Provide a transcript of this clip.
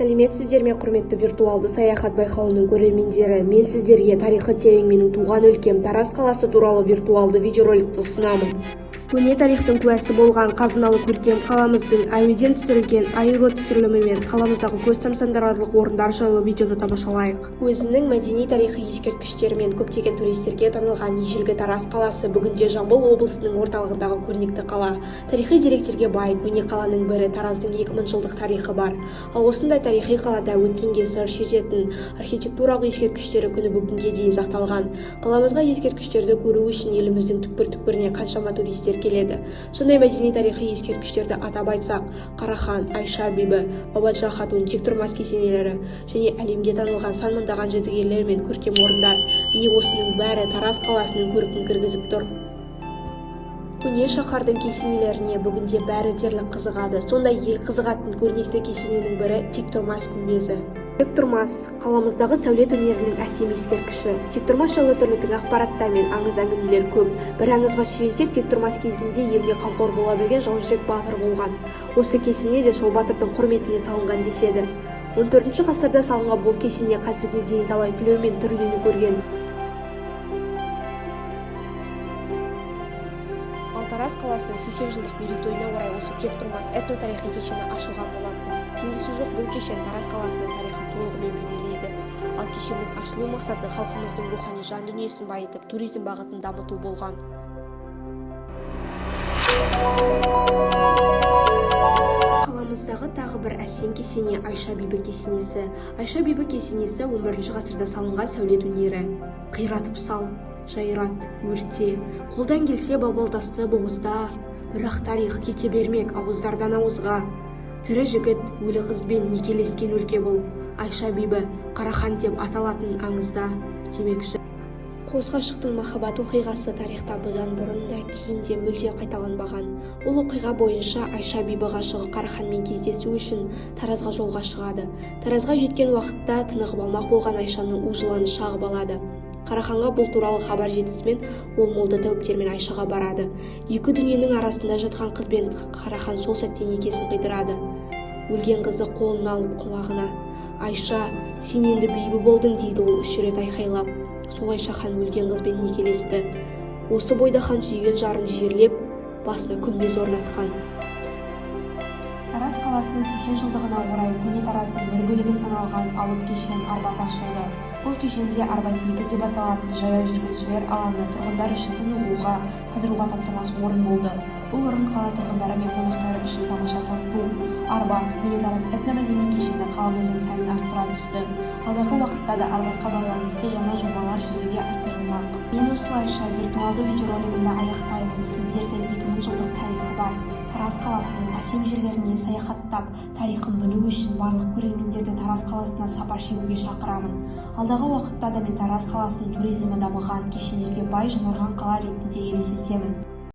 сәлеметсіздер ме, құрметті виртуалды саяхат байқауының көрермендері. Мен сіздерге тарихы терең менің туған өлкем Тараз қаласы туралы виртуалды видеороликті ұсынамын. Көне тарихтың куәсі болған қазыналы көркем қаламыздың әуеден түсірілген аэро түсірілімі мен қаламыздағы көз тамсандырарлық орындар жайлы видеоны тамашалайық. Өзінің мәдени тарихи ескерткіштерімен көптеген туристерге танылған ежелгі Тараз қаласы бүгінде Жамбыл облысының орталығындағы көрнекті қала. Тарихи деректерге бай көне қаланың бірі, Тараздың 2000 жылдық тарихы бар. Ал осындай тарихи қалада өткенге сыр шертетін архитектуралық ескерткіштері күні бүгінге дейін сақталған. Қаламызға ескерткіштерді көру үшін еліміздің түкпір-түкпіріне қаншама туристер келеді. Сондай мәдени тарихи ескерткіштерді атап айтсақ, Қарахан, Айша бибі, Бабаджа хатун, тектұрмас кесенелері және әлемге танылған сан мыңдаған жәдігерлер мен көркем орындар. Міне осының бәрі Тараз қаласының көркін кіргізіп тұр. Көне шаһардың кесенелеріне бүгінде бәрі дерлік қызығады. Сондай ел қызығатын көрнекті кесененің бірі тектұрмас күмбезі. Тектұрмас қаламыздағы сәулет өнерінің әсем ескерткіші. Тектұрмас жайлы түрлі тың ақпараттар мен аңыз-әңгімелер көп. Bir аңызға сүйенсек, тектұрмас кезінде елге қамқор бола білген жаужүрек батыр болған. Осы кесене де сол батырдың құрметіне салынған деседі. 14 ғасырда салынған бұл кесене қазірге дейін талай түлеу мен түрлену көрген. Тараз қаласының 80 жылдық мерейтойына орай осы тектұрмас этно-тарихи кешені ашылған болатын. Теңдесі жоқ бұл кешен Тараз қаласының тарихын толығымен бейнелейді. Ал кешеннің ашылу мақсаты халқымыздың рухани жан дүниесін байытып, туризм бағытын дамыту болған. Қаламыздағы тағы бір әсем кесене Айша бибі кесенесі. Айша бибі кесенесі 11 ғасырда салынған сәулет өнері. Қиратып сал, жайрат, өрте, қолдан келсе бабалдасты боғызда, бірақ тарих кете бермек ауыздардан ауызға. Тірі жігіт өлі қызбен некелескен өлке бұл. Айша бибі Қарахан деп аталатын аңызда демекші. Қос ғашықтың махаббат оқиғасы тарихта бұдан бұрын да кейін де мүлде қайталанбаған. Ол оқиға бойынша Айша бибі ғашығы Қараханмен кездесу үшін Таразға жолға шығады. Таразға жеткен уақытта тынығып алмақ болған Айшаның у жыланы шағып алады. Қараханға бұл туралы хабар жетісімен ол молда тәуіптермен Айшаға барады. Екі дүниенің арасында жатқан қызбен Қарахан сол сәтте некесін қидырады. Өлген қызды қолына алып құлағына: «Айша, сен енді бейбі болдың» дейді ол 3 рет айқайлап. Солайша хан өлген қызбен некелесті. Осы бойда хан сүйген жарын жерлеп, басына күмбез орнатқан. Тараз қаласының 80 жылдығына орай көне Тараздың бір бөлігі саналған алып кешен Арбат ашылды. Бұл кешенде Арбат 2 деп аталатын жаяу жүргіншілер алаңы тұрғындар үшін тынығуға, қыдыруға таптырмас орын болды. Бұл орын қала тұрғындары мен қонақтары үшін тамаша тарту. Арбат көне Тараз этномәдени кешені қаламыздың сәнін арттыра түсті. Алдағы уақытта да Арбатқа байланысты жаңа жобалар жүзеге асырылмақ. Мен осылайша виртуалды видеоролигімді аяқтаймын. Сіздерді 2000 жылдық тарихы бар Тараз қаласының әсем жерлеріне саяхаттап, тарихын білу үшін барлық көрермендерді Тараз қаласына сапар шегуге шақырамын. Алдағы уақытта да мен Тараз қаласының туризмі дамыған, кешенерге бай жаңарған қала ретінде елестетемін.